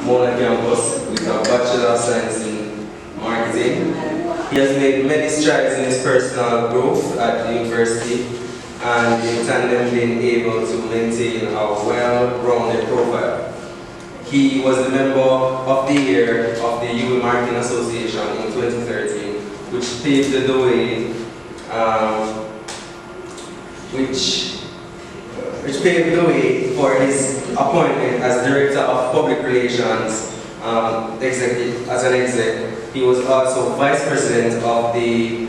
Mona campus with a Bachelor of Science in Marketing. He has made many strides in his personal growth at the university and in tandem been able to maintain a well-rounded profile. He was the member of the year of the UWI Marketing Association in 2013, which paved the way, which paved the way for his appointment as Director of Public Relations as an exec. He was also Vice President of the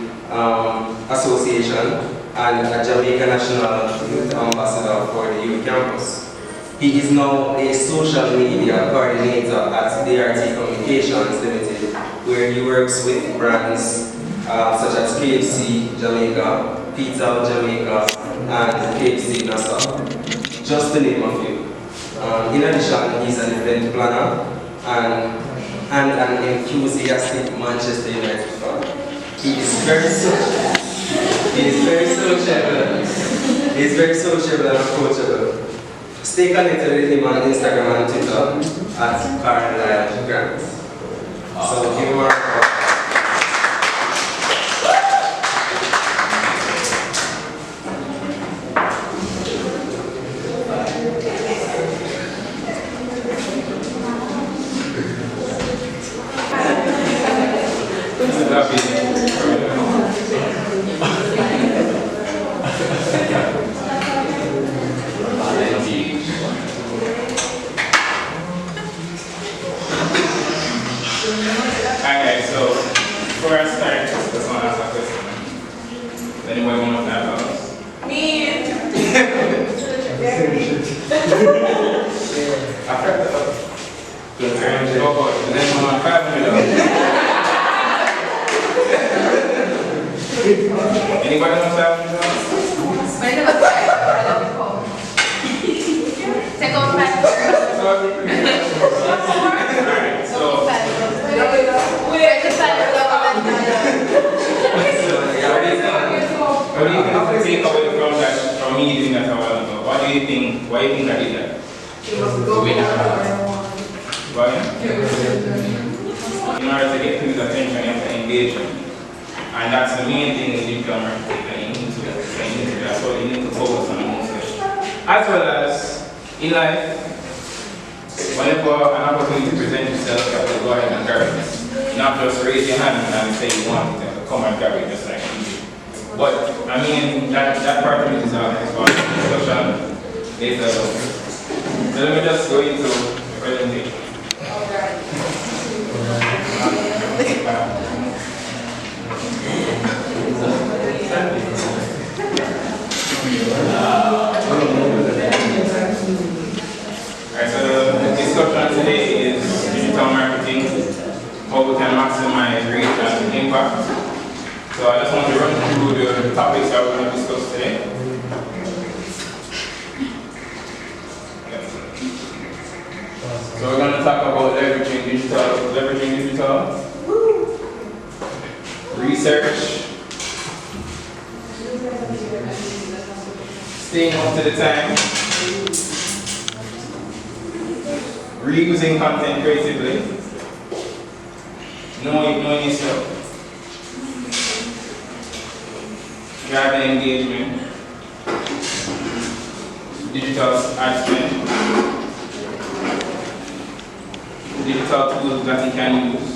association and a Jamaica National Youth Ambassador for the UWI campus. He is now a social media coordinator at DRT Communications Limited, where he works with brands such as KFC Jamaica, Pizza Jamaica, and KFC Nassau, just to name a few. In addition, he's an event planner and an enthusiastic Manchester United fan. He is very sociable and approachable. Stay connected with him on Instagram and Twitter at Carlisle Grant. So give him a round. Okay, so before I start, I just want to ask a question. Does anybody want to have us? Me. After that, good. And then on 5 minutes. Anybody want to have us? Take on 5. Alright, so what do you think take away from me doing that a while ago? Why do you think I did that? Why? In order to get people's attention, you have to engage them. And that's the main thing in digital marketing that you need to do. That's what you need to focus on mostly. As well as in life, whenever an opportunity presents itself, you have to go ahead and grab it. Not just raise your hand and say you want it, and come and grab it just like you do. But I mean, that part of it is our discussion later. So let me just go into the presentation. Alright, so the discussion today is digital marketing, how we can maximize reach and impact. So I just want to run through the topics that we're going to discuss today. So we're going to talk about leveraging digital, research, staying up to the time, reusing content creatively, knowing yourself, driving engagement, digital ad spend, digital tools that you can use,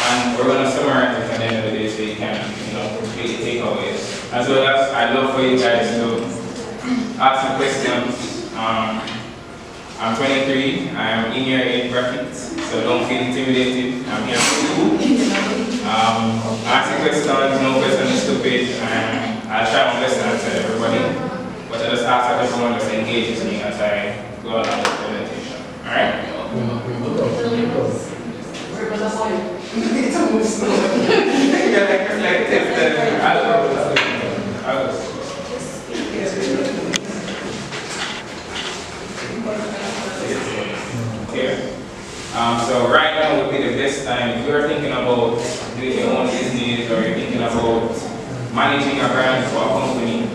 and we're going to summarize it at the end of the day so you can, really take takeaways. As well as I'd love for you guys to ask some questions. I'm 23, I'm in your age bracket, so don't feel intimidated. I'm here for you. Ask questions, no question is stupid, and I'll try my best to answer everybody. But I just ask that everyone just engages me as I go along with the presentation. Alright? So right now would be the best time if you're thinking about doing your own business or you're thinking about managing a brand for a company.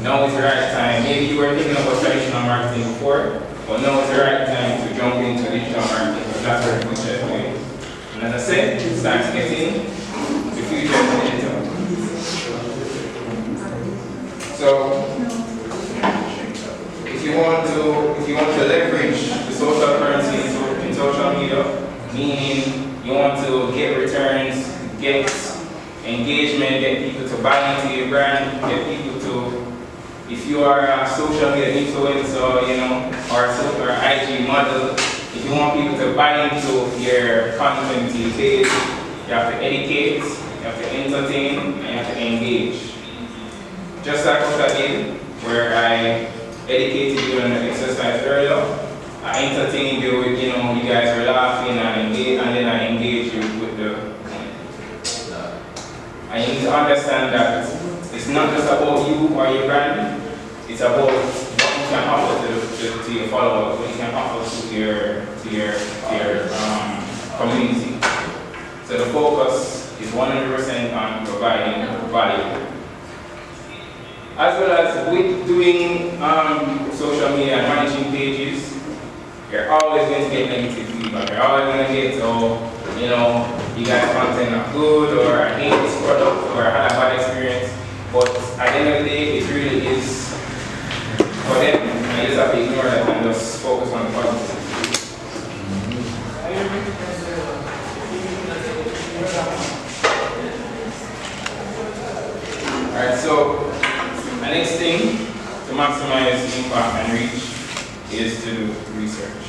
Now is the right time. Maybe you were thinking about traditional marketing before, but now is the right time to starts getting the future is digital. So if you want to leverage the social currency in social media, meaning you want to get returns, get engagement, get people to buy into your brand, get people to, if you are a social media influencer, you know, or an IG model, if you want people to buy into your content you page, you have to educate, you have to entertain, and you have to engage. Just like what I did, where I educated you on the exercise earlier, I entertained you with, you know, you guys were laughing and then I engaged you with the. And you need to understand that it's not just about you or your brand, it's about what you can offer to your followers, what you can offer to your community. So the focus is 100% on providing value. As well as with doing social media and managing pages, you're always going to get negative feedback. You're always going to get, you know, you guys' content not good, or I hate this product, or I had a bad experience. But at the end of the day, it really is for them. And you just have to ignore that and just focus on the positive. Alright, so the next thing to maximize impact and reach is to do research.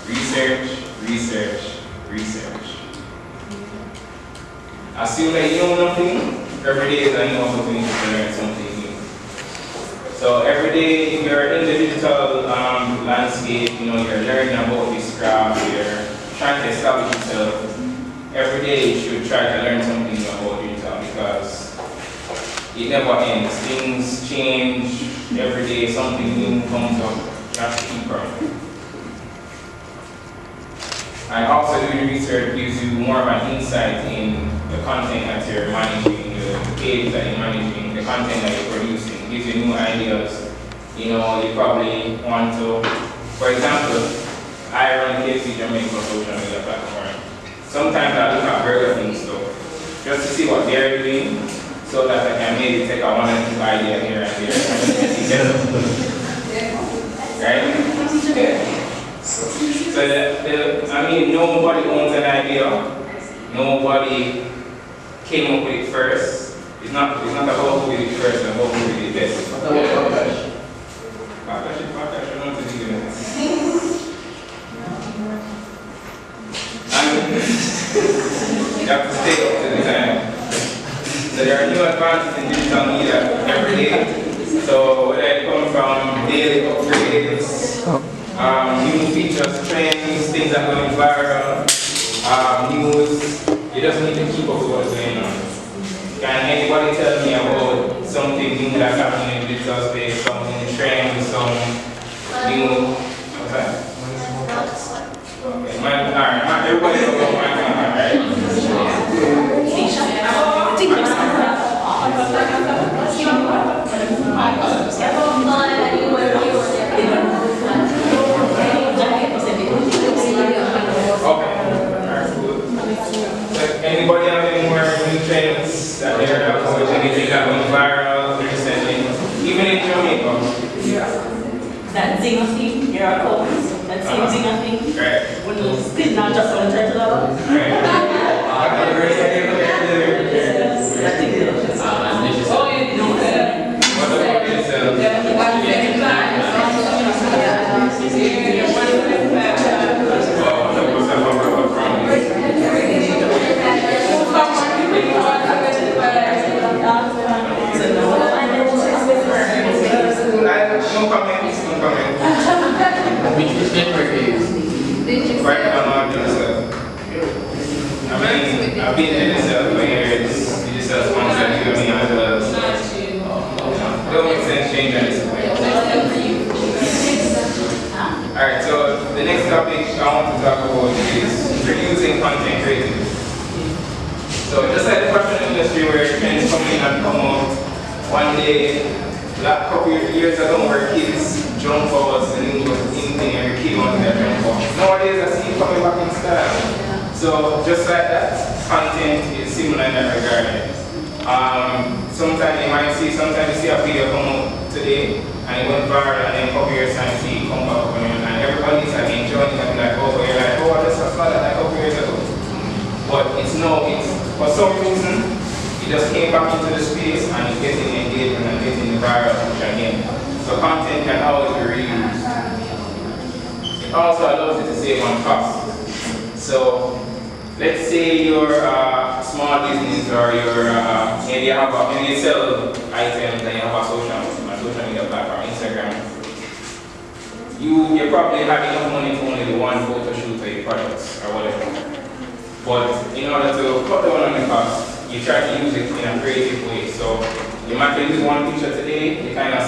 Research, research, research. Assume that you know nothing, every day is a new opportunity to learn something new. So every day, if you're in the digital landscape, you know, you're learning about this craft, you're trying to establish yourself, every day you should try to learn something new about digital, because it never ends. Things change, every day something new comes up, you have to keep growing. And also doing research gives you more of an insight in the content that you're managing, the page that you're managing, the content that you're producing. It gives you new ideas. You know, you probably want to, for example, I run KFC Jamaica social media platform. Sometimes I look at Burger King stuff just to see what they're doing, so that I can maybe take a one or two idea here and there. Right? Yeah. So I mean, nobody owns an idea. Nobody came up with it first. It's not about who did it first, it's about who did it best. Backlash, you don't want to do that. You have to stay up to the time. So there are new advances in digital media every day. So whether it comes from daily upgrades, new features, trends, things that are going viral, news, you just need to keep up with what's going on. Can anybody tell me about something new that's happening in the digital space, some new trends, some new, what's that? Okay, alright, everybody knows about my camera, right? Anybody have any more new trends that they heard about, anything that went viral recently, even in Jamaica? That Zinger thing, here are codes. That same Zinger thing. Right. When you still not just on the title of it. Right. That thing there. Oh, you know that. What about yourself? No comments. Which network is? Right now, I'm on yourself. I've been in yourself for years. You just have sponsored you, I mean, as well as. Don't make sense, change that. Alright, so the next topic I want to talk about is reusing content creatively. So just like the fashion industry where trends come in and come out, one day, a couple years ago where kids jump forwards and anything every kid wants to jump forward. Nowadays I see it coming back in style. So So just like that, content is similar in that regard. Sometimes you see a video come out today and it went viral, and then a couple years time you see it come back up and everybody's like enjoying it and like, oh, you're like, oh, this was like a couple years ago. But it's for some reason, it just came back into the space and it's getting engagement and getting the viral push again. So content can always be reused. It also allows you to save on cost. So let's say you're a small business or maybe you sell items and you have a social media platform, Instagram. You probably have enough money for only the one photo shoot for your products or whatever. But in order to cut down on the cost, you try to use it in a creative way. So you might use one picture today, you kind of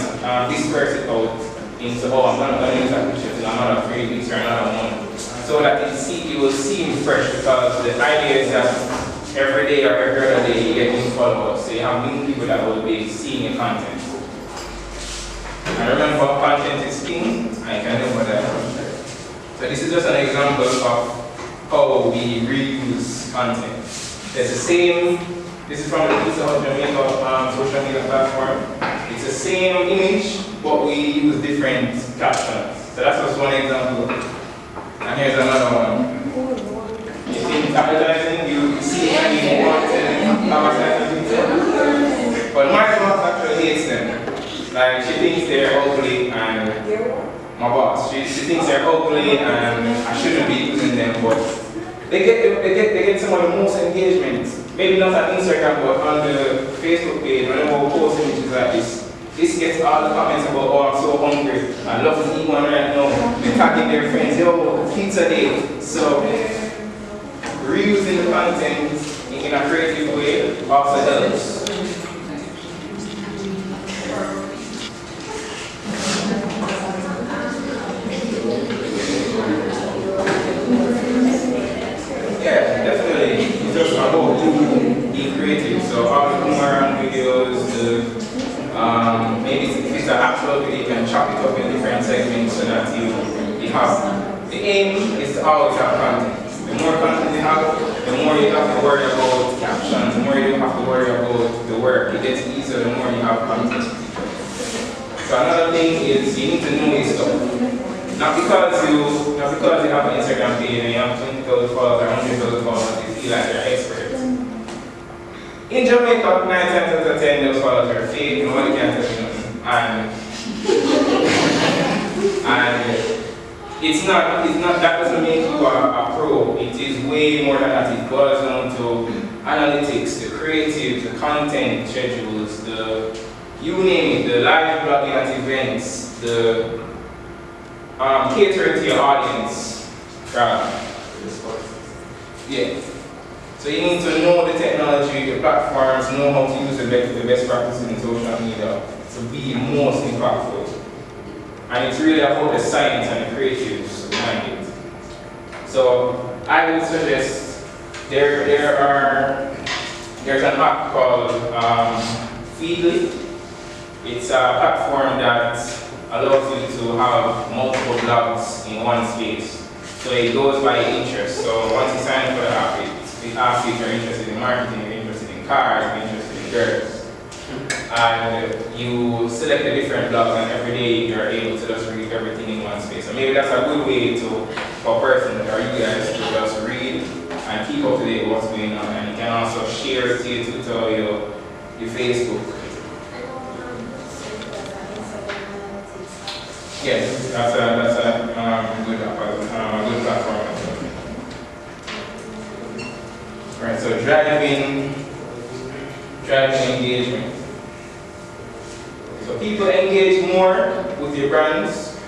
disperse it out into, oh, I'm not going to use that picture till another 3 weeks or another month. So that it will seem fresh, because the idea is that every day or every other day you get new followers. So you have new people that will be seeing your content. And remember, content is king, I can never that. So this is just an example of how we reuse content. There's the same, this is from the Pizza Hut Jamaica social media platform. It's the same image, but we use different captions. So that's just one example. And here's another one. In advertising, you see any wanted advertising people. But my boss actually hates them. Like, she thinks they're ugly, and my boss, she thinks they're ugly and I shouldn't be using them, but they get some of the most engagement. Maybe not on Instagram, but on the Facebook page, whenever we post images like this gets all the comments about, oh, I'm so hungry, I love to eat one right now. They're tagging their friends, yo, pizza day. So reusing the content in a creative way also helps. Yeah, definitely. It's just about being creative. So all the boomerang videos, maybe if it's an actual video, you can chop it up in different segments so that you have. The aim is to always have content. The more content you have, the more you have to worry about captions, the more you don't have to worry about the work. It gets easier the more you have content. So another thing is you need to know your stuff. Not because you have an Instagram page and you have 20,000 followers or 100,000 followers, you feel like you're an expert. In Jamaica, 9 times out of 10, those followers are fake, nobody can tell you nothing. And it's not, that doesn't make you a pro. It is way more than that. It boils down to analytics, the creative, the content schedules, you name it, the live blogging at events, the catering to your audience. Yeah. So you need to know the technology, the platforms, know how to use the best practices in social media to be most impactful. And it's really about the science and the creatives behind it. So I would suggest there's an app called Feedly. It's a platform that allows you to have multiple blogs in one space. So it goes by interest. So once you sign up for the app, it asks you if you're interested in marketing, you're interested in cars, you're interested in girls. And you select the different blogs, and every day you're able to just read everything in one space. So maybe that's a good way for a person or you guys to just read and keep up to date with what's going on. And you can also share it to your Twitter, your Facebook. Yes, that's a good platform. Right, so driving engagement. So people engage more with your brands.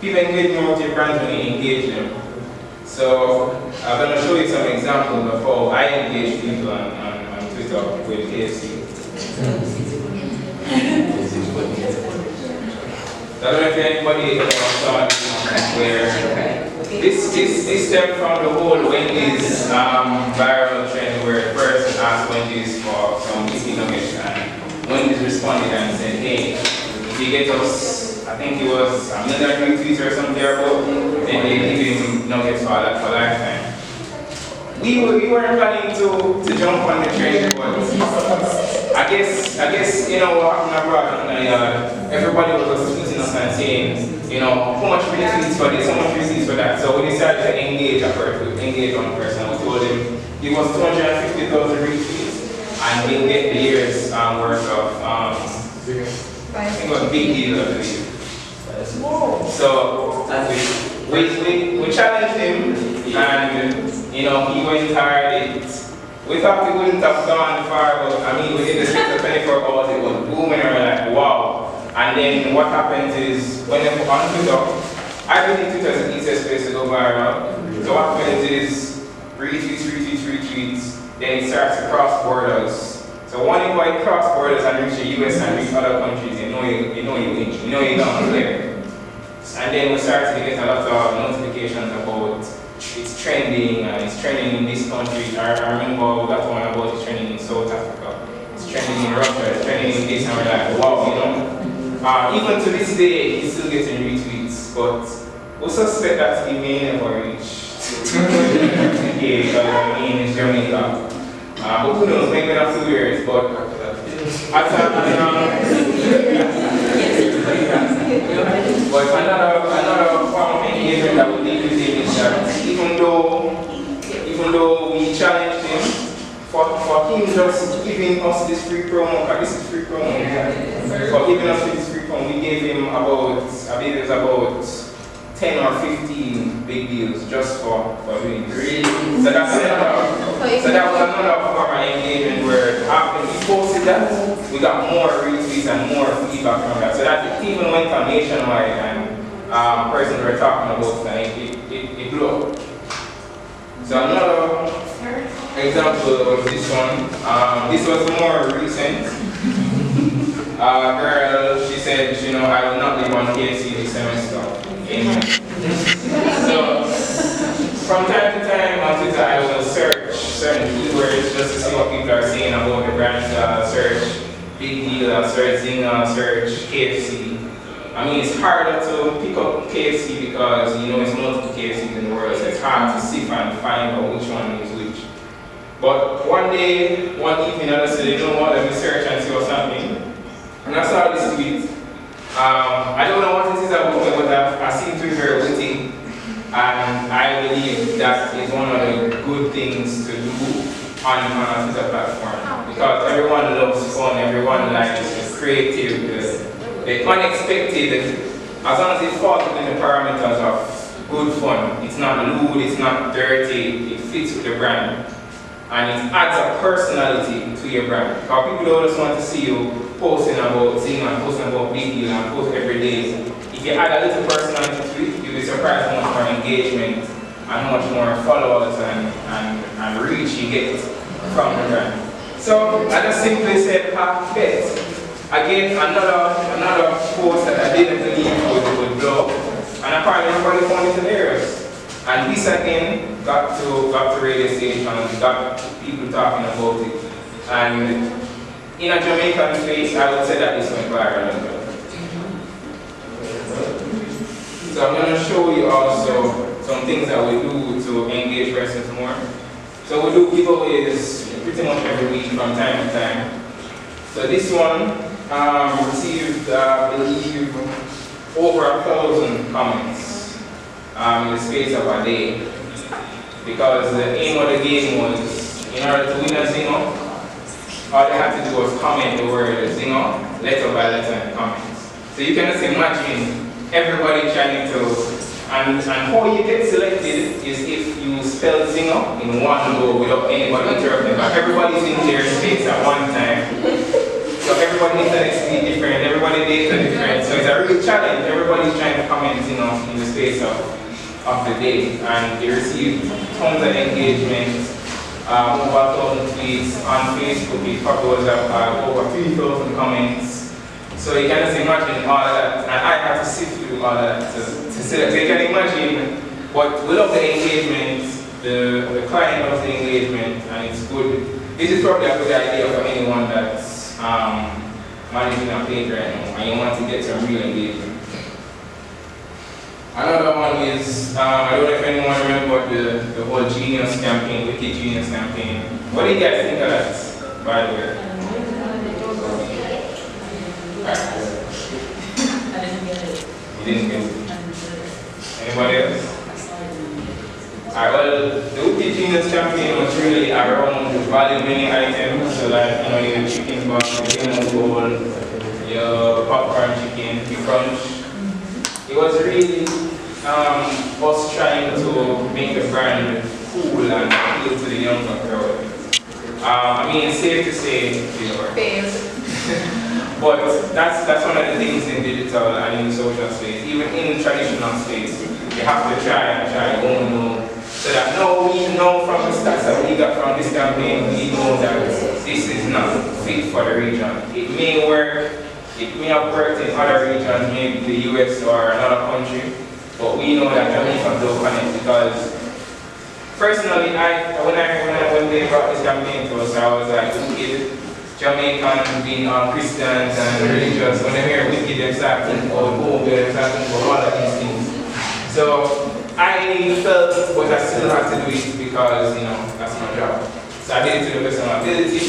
People engage more with your brands when you engage them. So I'm going to show you some examples of how I engage people on Twitter with KFC. I don't know if anybody saw where this stemmed from the whole Wendy's viral trend where a person asked Wendy's for some chicken nuggets, and Wendy's responded and said, hey, if you get us, I think it was $1 million retweets or something there, but then they give him nuggets for lifetime. we weren't planning to jump on the train, but I guess you know what happened abroad. Everybody was just tweeting us and saying, you know, how much retweets for this, how much retweets for that. So we decided to engage one person. We told him it was 250,000 retweets, and we'll get the year's worth of I think it was a big deal, I believe. So we challenged him, and you know he went hard. We thought we wouldn't have gone far, but I mean within the space of 24 hours it was booming, and we're like, wow. And then what happens is when they put on Twitter, I believe Twitter is the easiest place to go viral. So what happens is retweets, then it starts to cross borders. So when you cross borders and reach the US and reach other countries, you know you're down there. And then we started to get a lot of notifications about it's trending, and it's trending in this country. I remember we got one about it's trending in South Africa, it's trending in Russia, it's trending in this, and we're like, wow, you know. Even to this day, he's still getting retweets, but we suspect that he may never reach because I mean it's Jamaica. But who knows, maybe not 2 years, but but another form of engagement that we did with him is that even though we challenged him, for him just giving us this free promo, because this is free promo, for giving us this free promo, we gave him about, I believe it was about 10 or 15 big deals just for doing this. So that was another form of engagement where after we posted that, we got more retweets and more feedback from that. So that even went on nationwide, and persons were talking about that, it blew up. So another example was this one. This was more recent. Girl, she said, you know, I will not live on KFC this semester. So, from time to time on Twitter, I will search certain keywords just to see what people are saying about the brand. Search Big Deal, search Zinger, search KFC. I mean, it's harder to pick up KFC because you know it's multiple KFCs in the world, so it's hard to sift and find out which one is which. But one evening, I said, you know what, let me search and see what's happening. And I saw this tweet. I don't know what it is about me, but I seem to be very witty, and I believe that is one of the good things to do on a Twitter platform, because everyone loves fun, everyone likes the creative, the unexpected, as long as it falls within the parameters of good fun. It's not lewd, it's not dirty, it fits with the brand, and it adds a personality to your brand, because people don't just want to see you posting about Zing and posting about Big Deal and post every day. If you add a little personality to it, you'll be surprised how much more engagement and how much more followers and reach you get from the brand. So I just simply said, bet. Again, another post that I didn't believe would blow up, and apparently everybody found it hilarious. And this again got to radio station and got people talking about it. And in a Jamaican space, I would say that this went viral as well. So I'm going to show you also some things that we do to engage persons more. So we do giveaways pretty much every week from time to time. So this one received, I believe, over 1,000 comments in the space of a day. Because the aim of the game was, in order to win a Zinger, all they had to do was comment the word Zinger, letter by letter in the comments. So you can just imagine everybody trying to, and how you get selected is if you spell Zinger in one go without anybody interrupting. But everybody's in their space at one time. So everybody's needs to be different, everybody's data different. So it's a real challenge. Everybody's trying to comment Zinger in the space of the day. And they received tons of engagement. Over 1,000 tweets on Facebook, it probably was over 3,000 comments. So you can just imagine all of that, and I had to sift through all of that to select. So you can imagine, but we love the engagement, the client loves the engagement, and it's good. This is probably a good idea for anyone that's managing a page right now, and you want to get some real engagement. Another one is, I don't know if anyone remember the whole Genius campaign, Wicked Genius campaign. What do you guys think of that, by the way? I didn't get it. You didn't get it. Anybody else? Alright, well, the Wicked Genius campaign was really around value many items, so like, your chicken box, your famous bowl, your popcorn chicken, your crunch. It was really us trying to make the brand cool and appeal to the younger crowd. I mean, it's safe to say, but that's one of the things in digital and in social space. Even in traditional space, you have to try and try own. So that we know from the stats that we got from this campaign, we know that this is not fit for the region. It may work, it may have worked in other regions, maybe the US or another country, but we know that Jamaica don't connect because personally, when they brought this campaign to us, I was like, wicked, Jamaican being Christians and religious, when they hear wicked, they start thinking about Bob, they start thinking about all of these things. So I felt, but I still had to do it because, that's my job. So I did it to the best of my ability.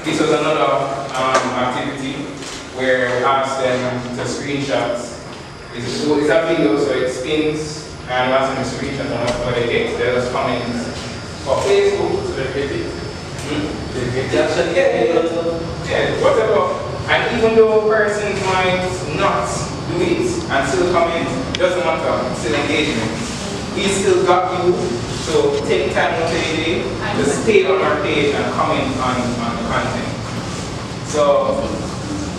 This was another activity where I asked them to screenshot. It's a video, so it spins, and ask them to screenshot and that's what they get. They just comment for Facebook, so they get it. Yeah, whatever. And even though persons might not do it and still comment, doesn't matter, still engagement. We still got you, so take time out of your day to stay on our page and comment on the content. So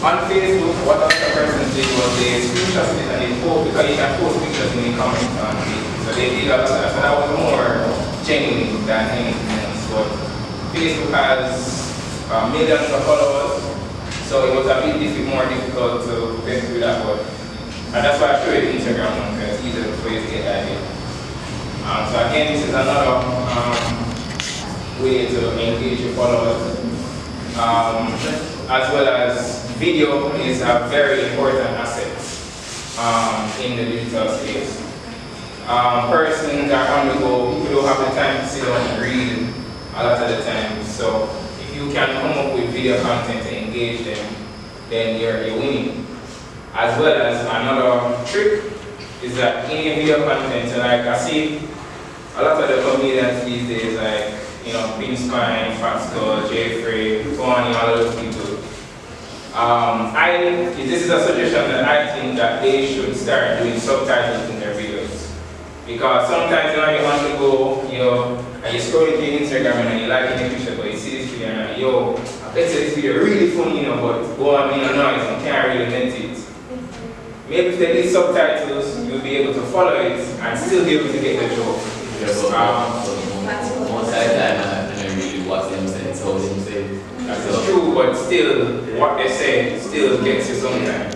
on Facebook, what other persons did was they screenshot it and they post, because you can post pictures in the comments on Facebook. So they did a lot of that, so that was more genuine than anything else. But Facebook has millions of followers, so it was a bit more difficult to get through that. And that's why I created Instagram, because it's easier for you to get that in. So again, this is another way to engage your followers. As well as video is a very important asset in the digital space. Persons are on the go, people don't have the time to sit down and read a lot of the time. So if you can come up with video content to engage them, then you're winning. As well as another trick is that in your video content, like I see a lot of the comedians these days, like Prince Pine, Pascal, Jeffrey, Tony, all those people. This is a suggestion that I think that they should start doing subtitles in their videos. Because sometimes you're on the go, and you're scrolling through Instagram and you're liking the picture, but you see this video and you're like, I bet this video really funny, but go on in a noise and can't really mint it. Maybe if they need subtitles, you'll be able to follow it and still be able to get the joke. Most of the time, I don't really watch them say, so them say. That's true, but still, what they say still gets you sometimes.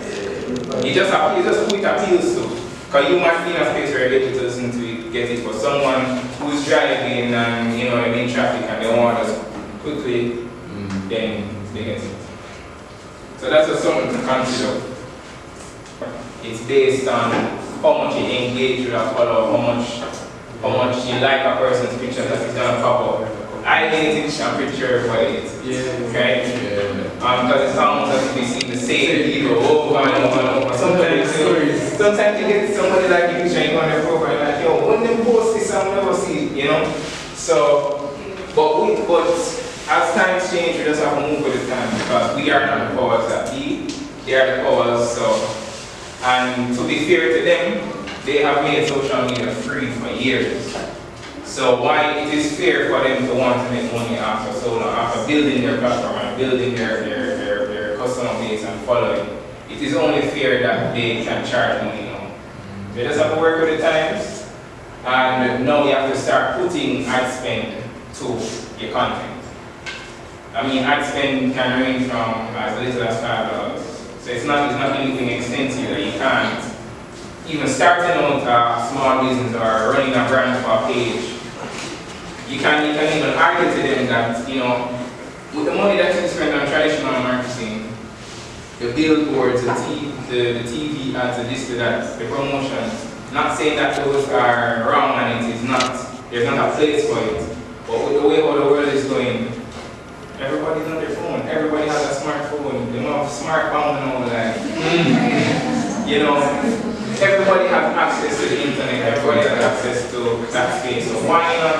You just who it appeals to. Because you might be in a space where you're able to listen to it, get it. For someone who's driving and, in traffic and they want us quickly, then they get it. So that's just something to consider. It's based on how much you engage with a follower, how much you like a person's picture that is going to pop up. I didn't take a picture for it. Okay? Because it's almost as if you see the same video over and over and over. Sometimes you get somebody like you picture and you go on their profile like, yo, when they post this, I'll never see it, So, but as times change, we just have to move with the time because we are not the powers that be. They are the powers, so. And to be fair to them, they have made social media free for years. So why it is fair for them to want to make money after so long, after building their platform and building their customer base and following, it is only fair that they can charge money now. They just have to work with the times, and now you have to start putting ad spend to your content. I mean, ad spend can range from as little as $5. So it's not anything extensive that you can't. Even starting out a small business or running a brand for a page, you can even argue to them that, with the money that you spend on traditional marketing, the billboards, the TV ads, the this, to that, the promotions, Not saying that those are wrong and it is not, there's not a place for it. But with the way how the world is going, everybody's on their phone. Everybody has a smartphone. They have smartphones and all that. You know, everybody has access to the internet. Everybody has access to that space. So why not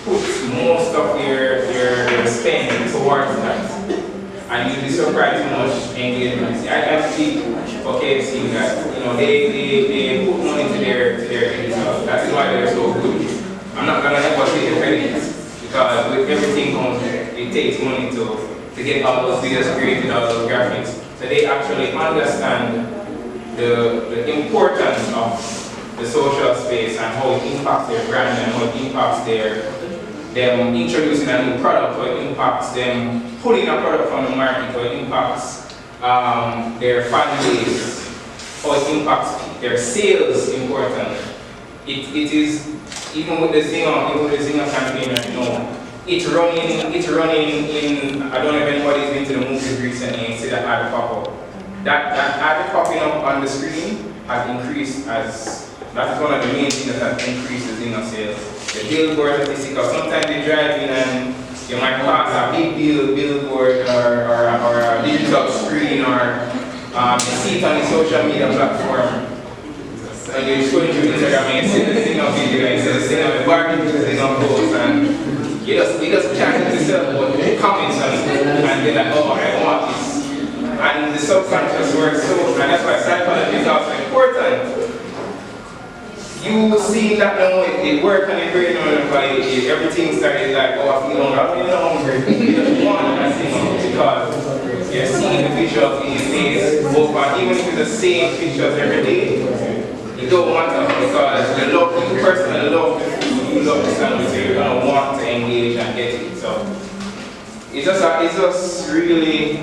put most of your spending towards that? And you'll be surprised how much engagement. I speak for KFC that they put money to their digital. That is why they're so good. I'm not gonna ever say the credit because with everything comes, it takes money to get all those videos created, all those graphics. So they actually understand the importance of the social space and how it impacts their brand and how it impacts them introducing a new product, how it impacts them pulling a product from the market, how it impacts their fan base, how it impacts their sales importantly. It is, even with the Zinger campaign right now, it's running in, I don't know if anybody's been to the movies recently and see that ad pop up. That ad popping up on the screen has increased as, that is one of the main things that has increased the Zinger sales. The billboard that you see, because sometimes they drive in and you might pass a big billboard or a digital screen or you see it on the social media platform. And you're scrolling through Instagram and you see the Zinger video and you see the Zinger bargain, the Zinger post, and you just chat to yourself about the comments and they're like, oh, I want this. And the subconscious works so, and that's why psychology is also important. You see that now it works on your brain because everything started like, oh, I feel hungry. You don't want that thing because you're seeing the visuals in your face over, even if it's the same pictures every day. You don't want them because you personally love the food, you love the sandwich, so you're gonna want to engage and get it. So it's just really,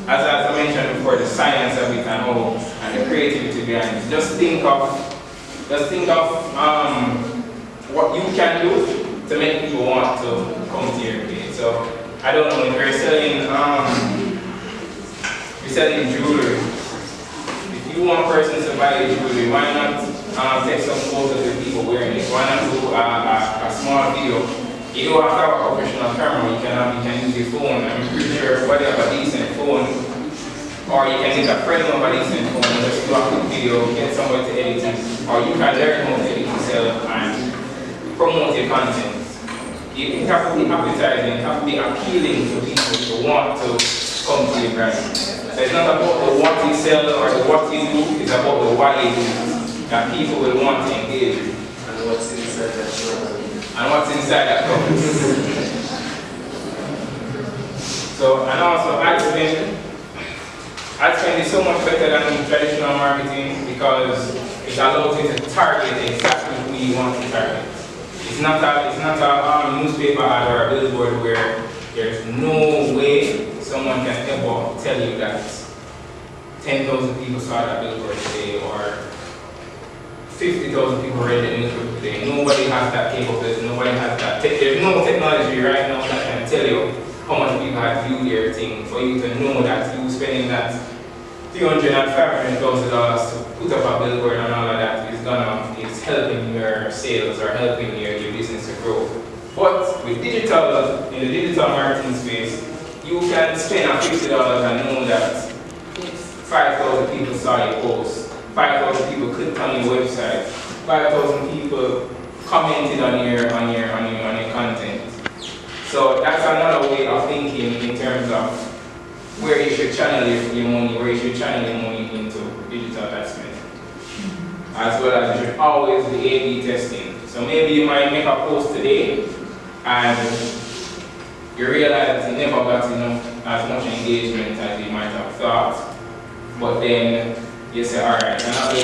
as I mentioned before, the science of it and the creativity behind it. Just think of what you can do to make people want to come to your page. So I don't know if you're selling jewelry. If you want a person to buy jewelry, why not take some photos of people wearing it? Why not do a small video? You don't have to have a professional camera. You can use your phone. I'm pretty sure everybody have a decent phone. Or you can get a friend of a decent phone and just do a quick video, get somebody to edit it. Or you can learn how to edit yourself and promote your content. It has to be appetizing, it has to be appealing to people to want to come to your brand. So it's not about the what you sell or the what you do, it's about the why you do that people will want to engage with. And what's inside that shop. And what's inside that cup. So, and also ad spend is so much better than traditional marketing because it allows you to target exactly who you want to target. It's not a newspaper ad or a billboard where there's no way someone can ever tell you that 10,000 people saw that billboard today or 50,000 people read the newspaper today. Nobody has that capability, nobody has that. There's no technology right now that can tell you how much people have viewed your thing for you to know that you spending that $300,000 and $500,000 to put up a billboard and all of that is helping your sales or helping your business to grow. But with in the digital marketing space, you can spend $50 and know that 5,000 people saw your post, 5,000 people clicked on your website, 5,000 people commented on your content. So that's another way of thinking in terms of where you should channel your money, where you should channel your money into digital investment. As well as you should always be A/B testing. So maybe you might make a post today and you realize that you never got as much engagement as you might have thought. But then you say, alright,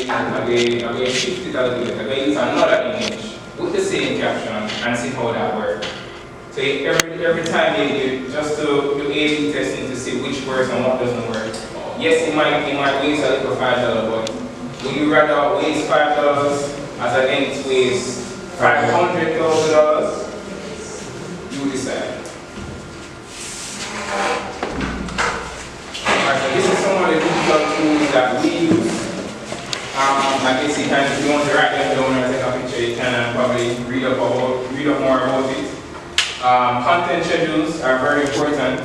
I'm going to shift it a little bit. I'm going to use another image with the same caption and see how that works. So every time you just do A/B testing to see which works and what doesn't work. Yes, it might waste a little $5, but would you rather waste $5 as against waste $500,000? You decide. Alright, so this is some of the digital tools that we use I guess you can, if you want to write them down or take a picture, you can probably read up more about it. Content schedules are very important.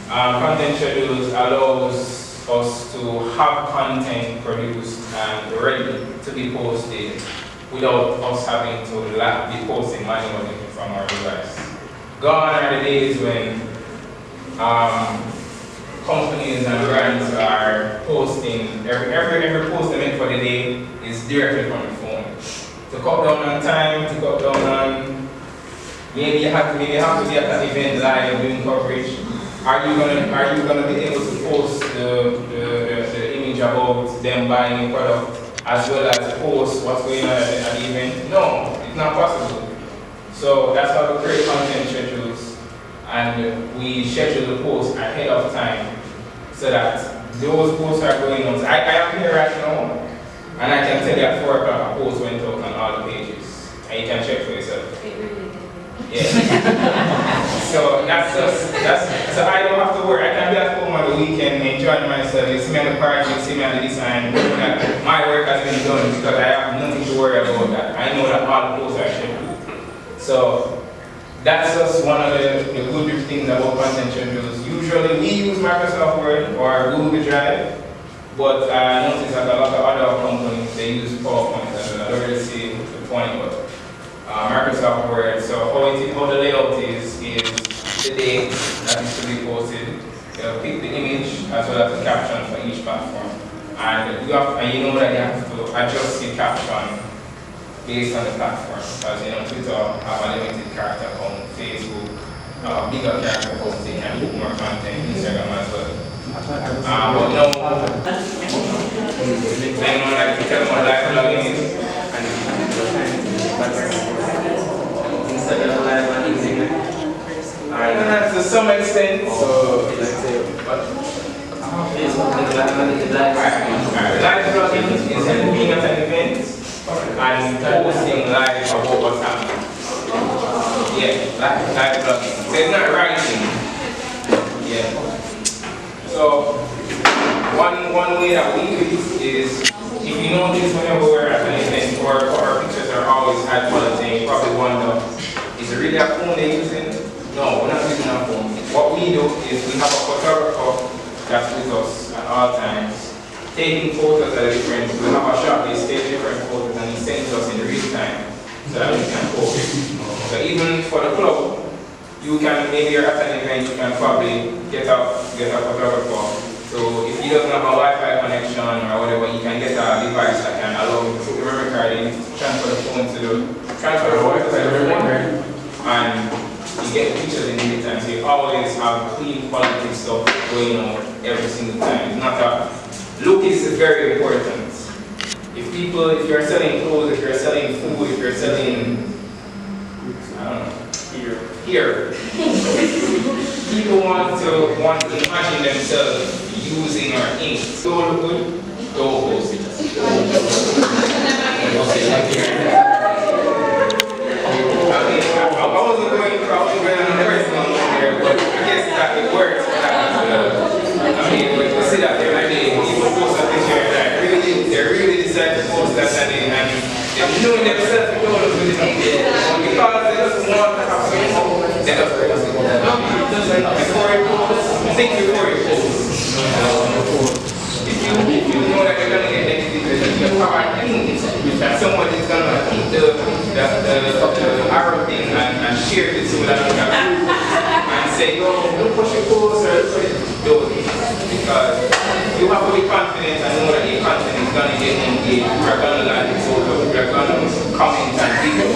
Content schedules allows us to have content produced and ready to be posted without us having to be posting manually from our device. Gone are the days when companies and brands are posting, every post they make for the day is directly from the phone. To cut down on time, to cut down on, maybe you have to be at an event live doing coverage. Are you gonna be able to post the image about them buying a product as well as post what's going on at the event? No, it's not possible. So that's how we create content schedules, and we schedule the posts ahead of time so that those posts are going on. I am here right now, and I can tell you at 4 o'clock a post went out on all the pages, and you can check for yourself. Yeah. So so I don't have to worry. I can be at home on the weekend enjoying myself. You see me on the park, you see me on the design, that my work has been done because I have nothing to worry about that. I know that all the posts are scheduled. So that's just one of the good things about content schedules. Usually we use Microsoft Word or Google Drive, but I noticed that a lot of other companies, they use PowerPoint as well. I don't really see the point, but Microsoft Word. So how the layout is the date that is to be posted. They'll pick the image as well as the caption for each platform. And you know that you have to adjust the caption based on the platform. Because Twitter have a limited character count, Facebook bigger character count, they can put more content, Instagram as well. But no, anyone like to tell more live blogging is? Instagram live and Instagram. Alright, to some extent. So, Facebook live. Live blogging is being at an event and posting live about what's happening. Yeah, live blogging. So it's not writing. Yeah. So one way that we do this is, if you notice whenever we're at an event, our pictures are always high quality, you probably wonder, is it really a phone they're using? No, we're not using a phone. What we do is we have a photographer that's with us at all times, taking photos that are different. We have a shop, they take different photos and he sends us in real time so that we can post. So even for the club, you can, maybe you're at an event, you can probably get a photographer. So if he doesn't have a Wi-Fi connection or whatever, you can get a device that can allow you to put the memory card in, transfer the phone to the Wi-Fi to the phone, and you get pictures in real time. So you always have clean quality stuff going on every single time. It's not a look is very important. If you're selling clothes, if you're selling food, if you're selling, I don't know, here. People want to imagine themselves using our ink. Don't look good, don't post it. I wasn't going on a personal note here, but I guess that it works. We see that every day. People post a picture that they really decide to post that day, and they're knowing themselves to go to it. Because they just want to have some, they just post it. Before you post, think before you post. If you know that you're going to get negative, you have a thing that somebody is going to keep the arrow thing and share it so that you can and say, yo, don't push your post or do it. Because you have to be confident and know that your content is going to get engaged, you're going to like the photo, you're going to comment and video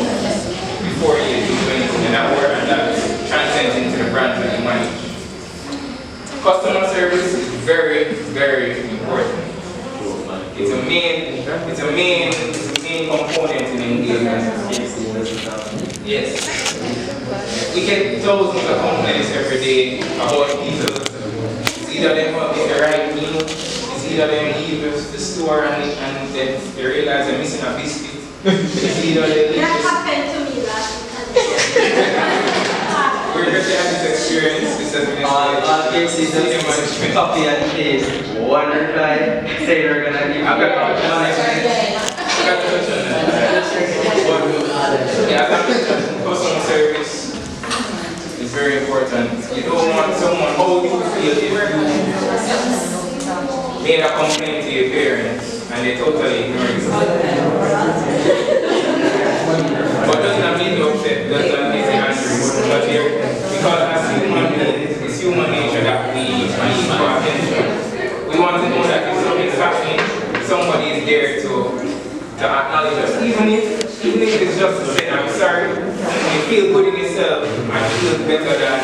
before you do anything, and that transcends into the brand that you manage. Customer service is very, very important. It's a main component in engagement. Yes. We get thousands of complaints every day about people. It's either them not get the right meal, it's either them leave the store and then they realize they're missing a biscuit. It's either they leave. That happened to me last week. We're going to have this experience. This has been all cases, just copy and paste. One reply, say we're going to give you got to touch on that. But, yeah, as I mentioned, customer service is very important. You don't want someone, how do you feel if you made a complaint to your parents and they totally ignore you? But doesn't that make you upset? Doesn't that make you angry? But here, because as human beings, it's human nature that we need for attention. We want to know that if something's happening, somebody is there to acknowledge us. Even if it's just to say, I'm sorry, you feel good in yourself and feel better than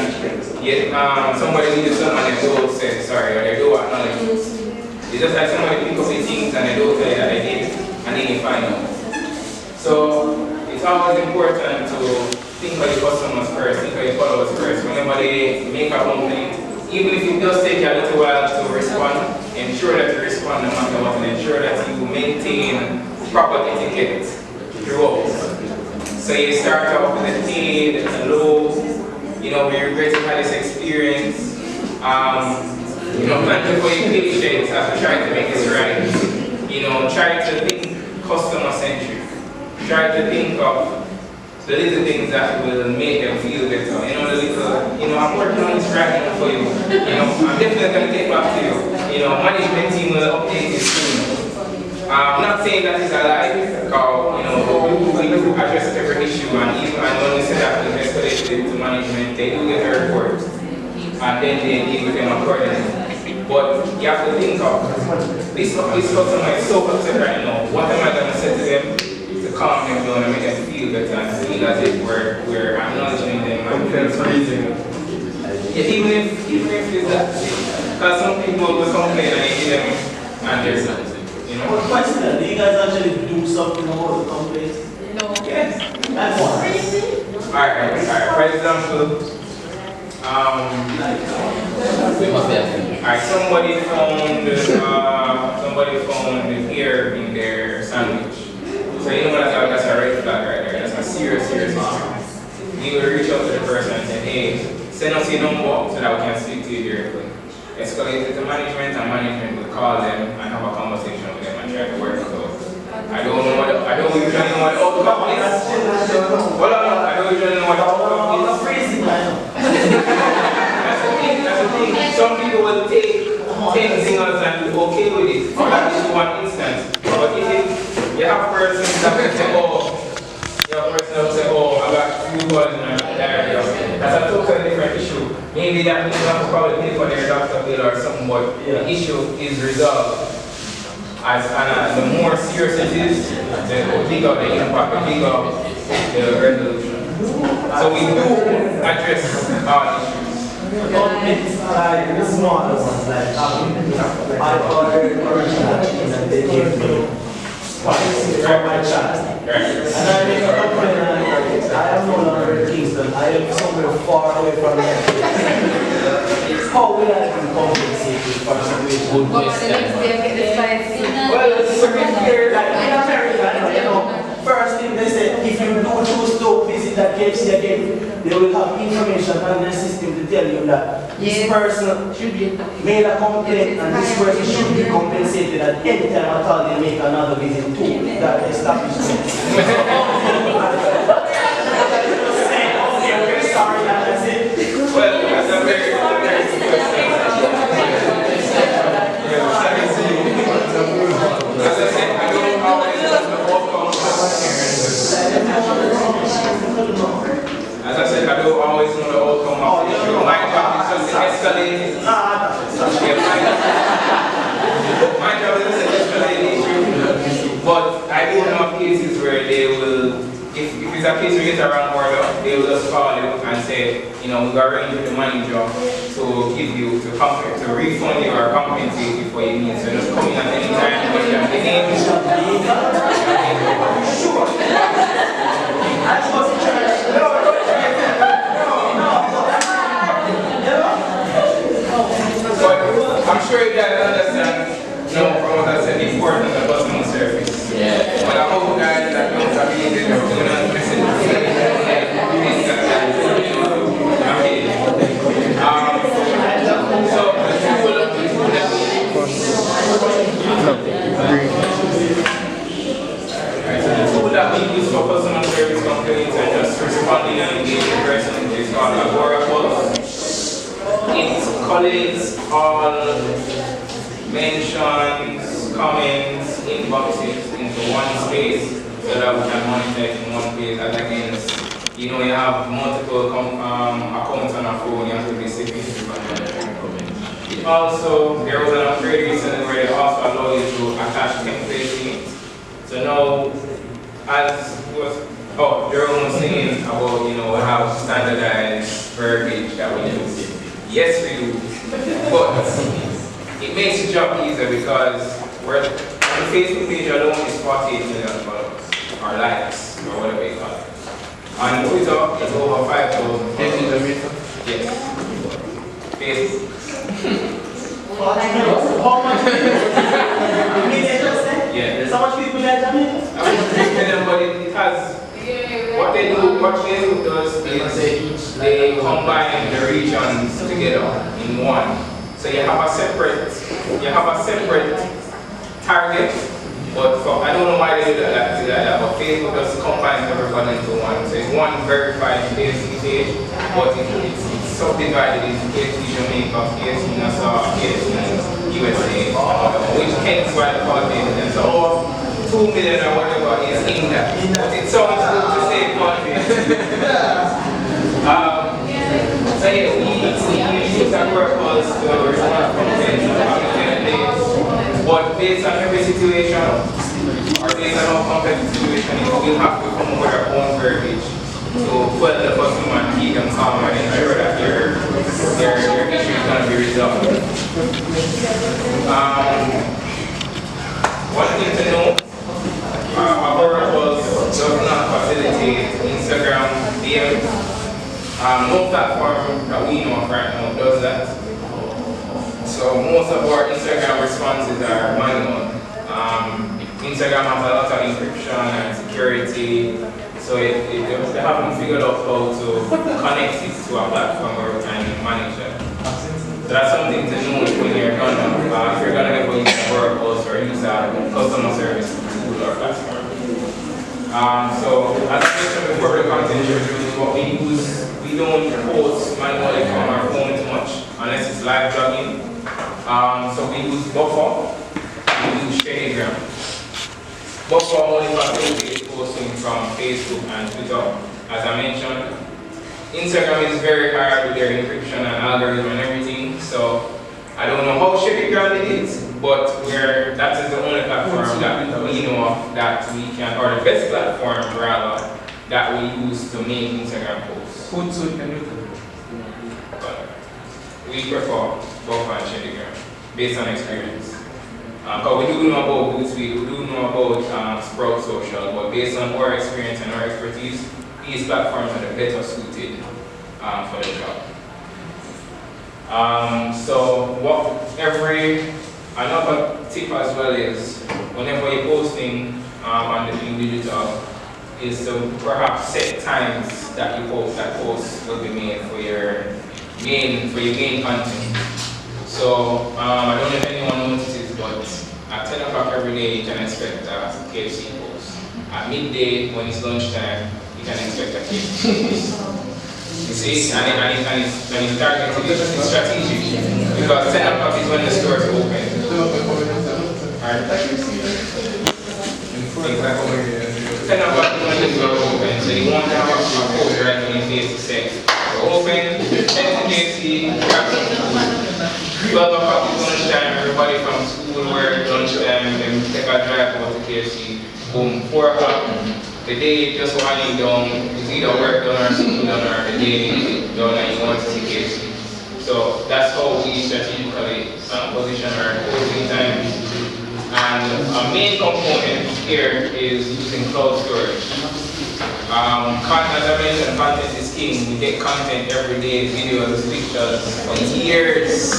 somebody needs someone and they don't say sorry or they don't acknowledge you. It's just like somebody pick up the things and they don't tell you that they did and then you find out. So it's always important to think of your customers first, think of your followers first. Whenever they make a complaint, even if it does take you a little while to respond, ensure that you respond no matter what and ensure that you maintain proper etiquette throughout. So you start off with a paid, hello, we regret you had this experience. Thank you for your patience as we try to make this right. Try to think customer centric. Try to think of the little things that will make them feel better. I'm working on this right now for you. I'm definitely going to get back to you. Management team will update you soon. I'm not saying that it's a lie, because we do address every issue, and even when we say that we escalate it to management, they do get a report, and then they deal with them accordingly. But you have to think of this customer is so upset right now. What am I going to say to them to calm them down and make them feel better and feel as if we're acknowledging them and praising them? Yeah, even if it's that, because some people will complain and you give them and there's something. What question? Do you guys actually do something about the complaints? No. Yes. That's what. Alright. For example, somebody found the hair in their sandwich. So that's a red flag right there. That's a serious issue. We will reach out to the person and say, hey, send us your number so that we can speak to you directly. Escalate it to management, and management will call them and have a conversation with them and try to work it out. I don't usually know what the outcome is. I don't usually know what the outcome is. That's the thing. Some people will take 10 singles and be okay with it. That is one instance. But if you have persons that will say, I got 2 balls in my diarrhea, that's a totally different issue. Maybe that means you have to probably pay for their doctor bill or something, but the issue is resolved. The more serious it is, the bigger the impact, the bigger the resolution. So we do address all issues. It's like the smaller ones, like I ordered original cheese and they gave me spice for my child. And I make a complaint and I am no longer in Kingston. I am somewhere far away from here. How will I be compensated for a situation? But the next day I get the spice. Well, it's here, like in America, first thing they say, if you do choose to visit that KFC again, they will have information on their system to tell you that this person made a complaint and this person should be compensated at any time at all they make another visit to that establishment. Okay, sorry, that's it. Well, that's a very good question. As I said, I don't always know the outcome. As I said, I don't always know the outcome of the issue. My job is just to escalate it. My job is just to escalate the issue. But I do know cases where they will, if it's a case where you get a wrong order, they will just call you and say, we got to arrange with the manager to give you, to refund you or compensate you for your needs. So just come in at any time, but you have the name. Sure. But I'm sure you guys understand, from what I said, the importance of customer service. Yeah. But I hope guys that don't have it, they're going to listen to complaints and just responding and engaging personally. It's called Agora Pulse. It collates all mentions, comments, inboxes into one space so that we can monitor it in one place. And again, you know, you have multiple accounts on our phone, you have to be significant. It also, there was an upgrade recently where they also allow you to attach templates in it. So now, as was, Jerome was saying about, you know, how standardized verbiage that we use. Yes, we do. But it makes the job easier because we're on the Facebook page alone is 48 million followers, or likes, or whatever you call it. On Twitter, it's over 5,000 followers. Yes. Facebook. How much people? Yeah. So much people in Jamaica? But it has, what they do, what Facebook does is they combine the regions together in one. So you have a separate target, but for, I don't know why they do that, but Facebook just combines everybody into one. So it's one verified KFC page, but it's subdivided into KFC Jamaica, KFC Nassau, KFC USA, which hence why the call it. So over 2 million or whatever is in that. But it sounds good to say content. So yeah, we use our purpose to respond from but based on every situation, or based on how complex the situation is, we'll have to come up with our own verbiage to put the customer and keep them calm and ensure that their issue is going to be resolved. One thing to know, our purpose does not facilitate Instagram DMs. No platform that we know of right now does that. So most of our Instagram responses are manual. Instagram has a lot of encryption and security, so they haven't figured out how to connect it to a platform where we can manage that. So that's something to know when you're gonna ever use a WordPress or use a customer service tool or platform. So as I mentioned before, the content reviews, what we use, we don't post manually from our phone too much unless it's live blogging. So we use Buffer, we use Telegram. Buffer only facilitates posting from Facebook and Twitter, as I mentioned. Instagram is very hard with their encryption and algorithm and everything, so I don't know how Telegram it is, but that is the only platform that we know of that we can, or the best platform rather, that we use to make Instagram posts. Hootsuite can you But we prefer Buffer and Telegram, based on experience. Because we do know about Hootsuite, we do know about Sprout Social, but based on our experience and our expertise, these platforms are the better suited for the job. Another tip as well is, whenever you're posting on the digital, is to perhaps set times that you post, that posts will be made for your main content. So I don't know if anyone notices, but at 10 o'clock every day you can expect a KFC post. At midday, when it's lunchtime, you can expect a KFC post. You see, and it's targeted, it's strategic, because 10 o'clock is when the stores open. Alright? 10 o'clock is when the stores open, so you want to have a post right when your face is set. Open, head to KFC, 12 o'clock is lunchtime, everybody from school, work, lunchtime, then take a drive over to KFC. Boom, 4 o'clock, the day just winding down, it's either work done or school done or the day done and you want to see KFC. So that's how we strategically position our posting time. And a main component here is using cloud storage. As I mentioned, content is king. We get content every day, videos, pictures for years.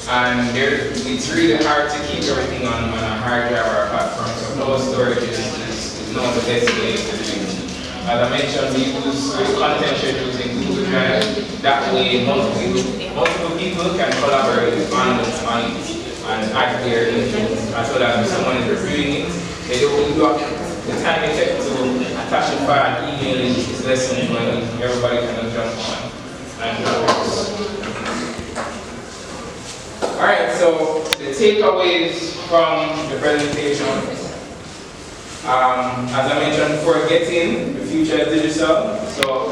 And it's really hard to keep everything on a hard drive or a platform. So cloud storage is not the best way to do it. As I mentioned, we use content schedules in Google Drive. That way, multiple people can collaborate on it and add their input. As well as if someone is reviewing it, they don't block the time it takes to attach a file, email it, it's less than money, everybody can jump on and that works. Alright, so the takeaways from the presentation. As I mentioned before, getting the future is digital. So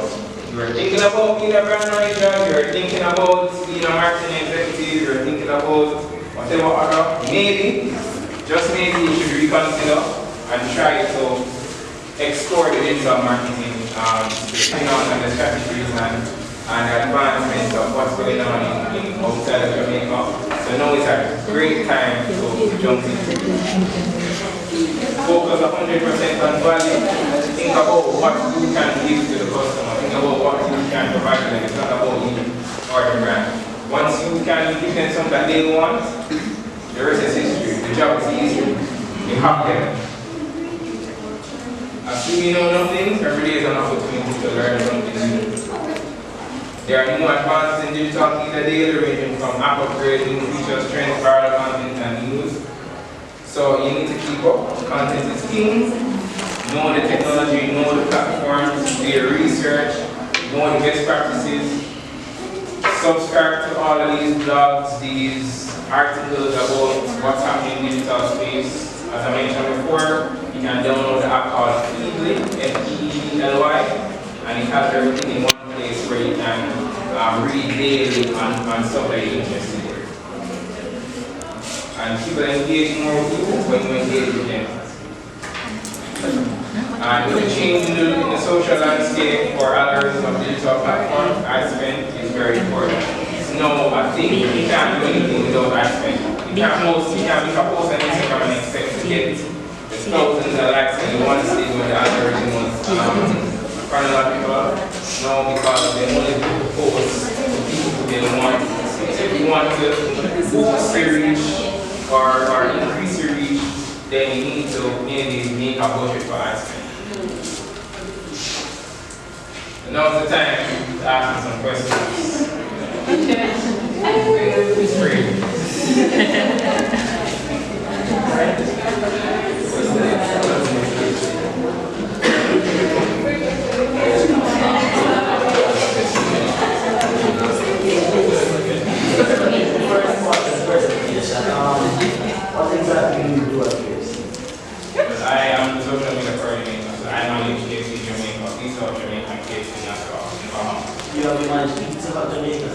you're thinking about being a brand manager, you're thinking about being a marketing executive, you're thinking about whatever other, maybe, just maybe you should reconsider and try to explore the digital marketing depending on the strategies and advancements of what's going on in outside of Jamaica. So now it's a great time to jump in. Focus 100% on value. Think about what you can give to the customer. Think about what you can provide them. It's not about you or the brand. Once you can give them something that they want, the rest is history. The job is easy. You have them. Assuming you know nothing, every day is an opportunity to learn something new. There are new advances in digital media daily, ranging from app upgrades, new features, trends, viral content, and news. So you need to keep up. Content is king. Know the technology, know the platforms, do your research, know the best practices. Subscribe to all of these blogs, these articles about what's happening in digital space. As I mentioned before, you can download the app called Feedly, F-E-E-L-Y, and it has everything in one place where you can read daily on stuff that you're interested in. And people engage more with you when you engage with them. And with the change in the social landscape or algorithms of digital platforms, ad spend is very important. No, I think you can't do anything without ad spend. You can't make a post on Instagram and expect to get thousands of likes in one stage when the algorithm was chronological. No, because they only post to people who they want. If you want to boost your reach or increase your reach, then you need to maybe make a budget for ad spend. And now's the time to ask me some questions. It's free. What exactly do you do at KFC? I am the social media coordinator, so I manage KFC Jamaica, Pizza Hut Jamaica, and KFC Nassau in Bahamas. You have managed Pizza Hut Jamaica?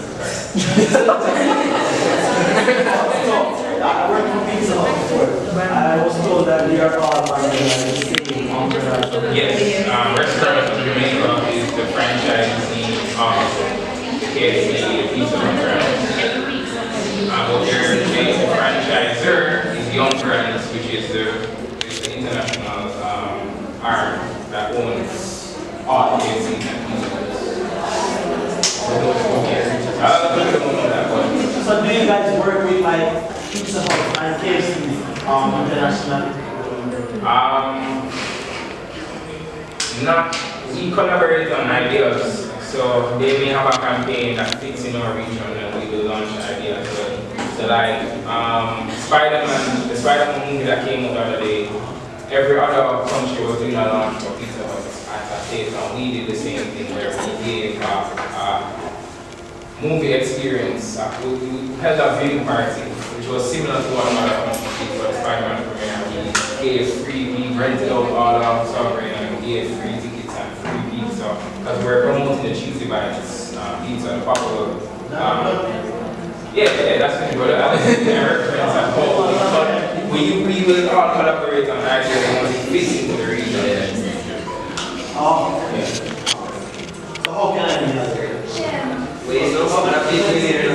I worked for Pizza Hut before. I was told that they are all managed by the same umbrella. Yes, Restaurant of Jamaica is the franchisee of KFC, the Pizza Hut brand. But the franchisor is Young Brands, which is the international arm that owns all KFC and Pizza Huts. So do you guys work with like Pizza Hut and KFC internationally? We collaborate on ideas, so they may have a campaign that fits in our region and we will launch ideas. So like Spider-Man, the Spider-Man movie that came out the other day, every other country was doing a launch for Pizza Hut at a stage, and we did the same thing where we gave movie experience. We held a viewing party, which was similar to what another country did for the Spider-Man premiere. We gave free, we rented out all our sovereign and we gave free tickets and free pizza because we're promoting the Cheesy Bites pizza, the popular. Yeah, that's the brother. I reference at home. But we will all collaborate on ideas and want to fit into the region. Oh, Yeah. so how can I be that? Wait, so how can I be here?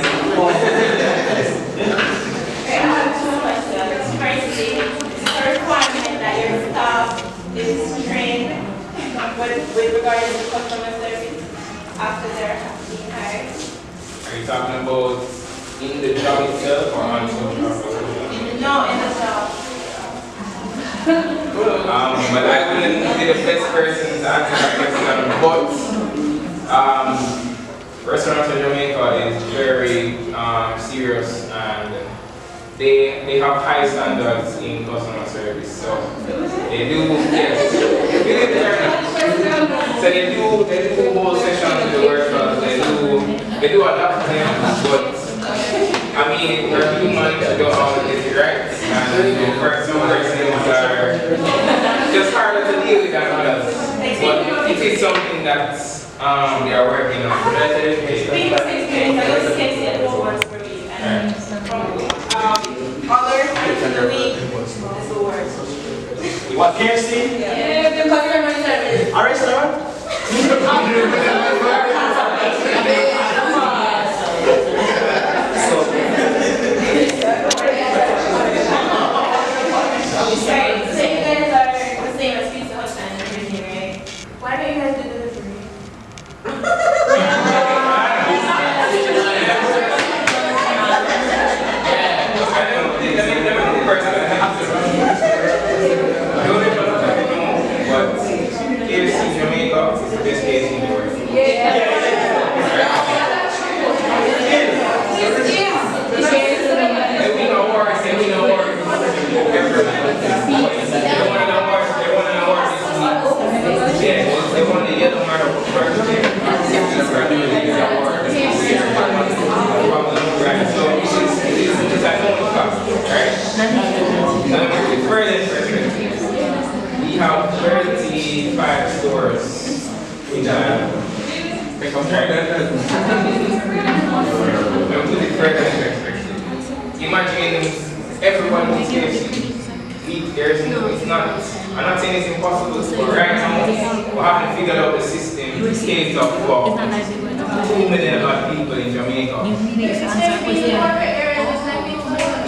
I have two questions. Firstly, is the requirement that your staff is trained with regard to customer service after they're being hired? Are you talking about in the job itself or on social media? No, in the job. But I wouldn't be the best person to answer that question. But Restaurant of Jamaica is very serious and they have high standards in customer service. So they do, yes. So they do whole sessions with the workers, they do a lot of things, but I mean, we're human, we don't always get it right. And some persons are just harder to deal with than others. But it is something that they are working on. Speaking of experience, I was Casey at what works for me. And from other times in the week, this will work. What, KFC? Yeah, the customer service. A restaurant? Right, so you guys are the same as Pizza Hut and everything, right? Why don't you guys do delivery? KFC Jamaica is the best KFC in the world. They win awards. They won an award this week. Yeah, they won the Yellow Medal for first year. So it's a known fact, right? Now, with further perspective, we have 35 stores in the Let me put it further in perspective. Imagine everyone who's KFC. It's not, I'm not saying it's impossible, but right now we haven't figured out the system to cater for 2 million odd people in Jamaica.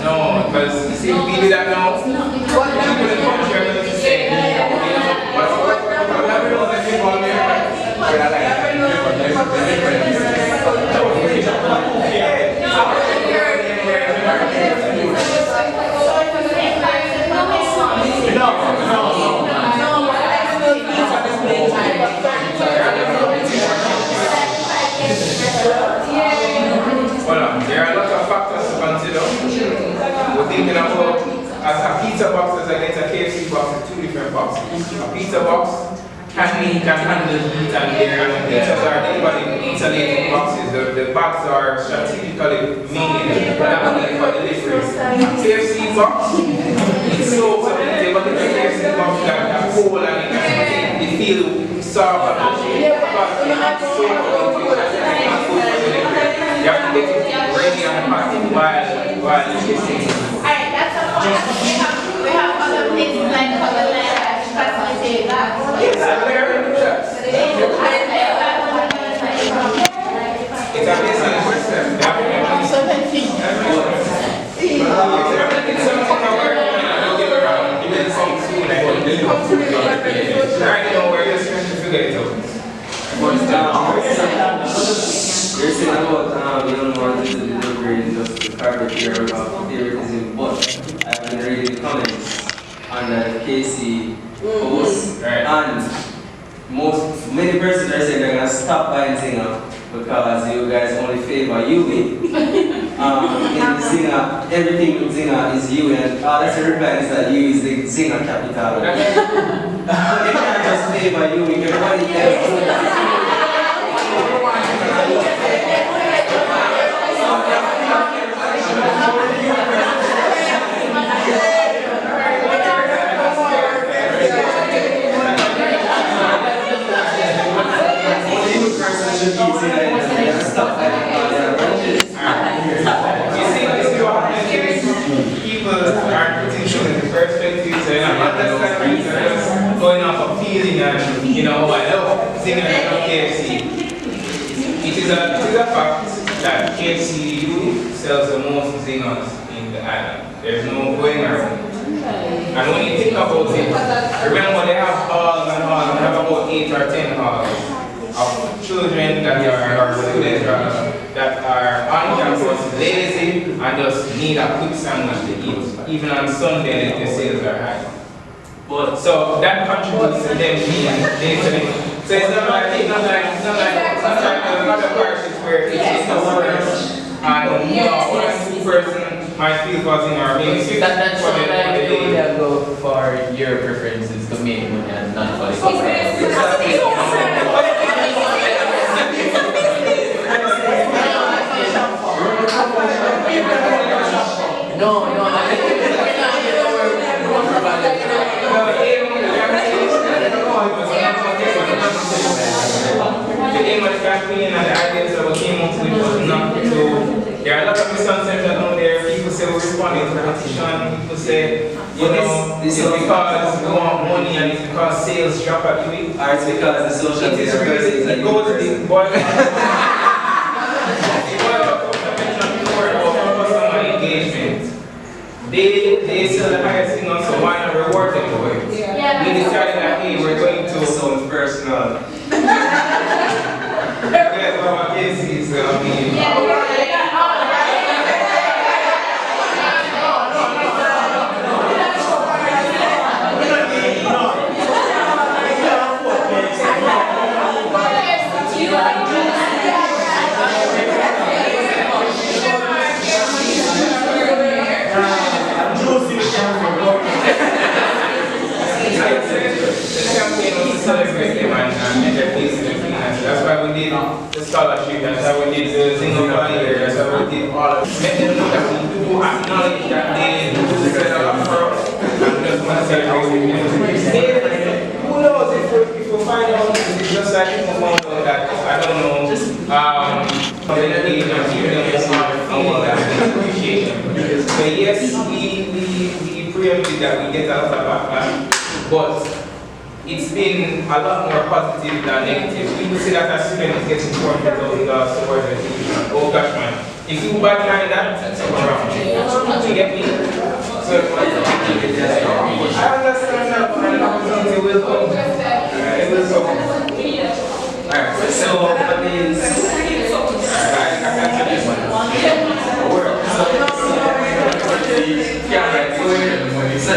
No, because you see, we do that now. People in the country are going to say, there are a lot of factors to consider. We're thinking about as a pizza box as against a KFC box, it's 2 different boxes. A pizza box can handle heat and air, and pizzas are delivered in insulated boxes. The bags are strategically made for delivery. A KFC box, it's so submitted, but it's a KFC box that a hole and it can the feel soft and so you have to get it ready and packed while it's cooking. Alright, that's a point. We have other places like Colorland that facilitate that. Yes, I'm very interested. It's a business question. It's something I'm working on. I don't get around. Even some soon, I will deliver. Right now, we're just trying to figure it out. You're saying about you don't want to deliver just to carpet here about favoritism, but I've been reading the comments on the KC post, and many persons are saying they're gonna stop buying Zinger because you guys only favor Yui. In Zinger, everything with Zinger is Yui, and all that's the reply is that Yui is the Zinger capital. You can't just favor Yui, everybody else. People are putting things in perspective, and I'm not necessarily just going off of feeling and, you know, I love singing and love KFC. It is a fact that KFC sells the most zingers in the island. There's no going around. And when you think about it, remember they have halls and halls, they have about 8 or 10 halls of children that are, or students rather, that are on campus lazy and just need a quick sandwich to eat. Even on Sunday, the sales are high. But so that contributes to them being lazy. So it's not like other parishes where it's just a word and one or 2 persons might feel was in our meeting. That's like you only go for your preferences to make money and not for the No, I think we're not getting the aim of the campaign and the ideas that we came up with was not to. There are a lot of misconceptions out there. People say we're responding to the petition. People say, you know, it's because we want money and it's because sales drop at the week. Or it's because the social It is media really, it goes to the boy. They sell the highest thing on, so why not reward them for it? Yeah. We decided that, hey, we're going to sound personal. That's what my case is, I mean. The campaign was to celebrate them and make their place in the finance. That's why we did the scholarship, that's why we did the thing of the year, that's why we did all of it. Make them know that we do acknowledge that they set a lot for us and just want to celebrate with them. Who knows if we find out, it's just like if we found out that, I don't know, the age of giving them feeling that appreciation. So yes, we preempted that we get a lot of backlash. But it's been a lot more positive than negative. People say that a student is getting $400,000 towards education. Oh gosh, man. If you backline that, that's wrong. You get me? So, I understand that, but an opportunity will come. It will come. Alright, so that means I can tell this one. Yeah, right. So,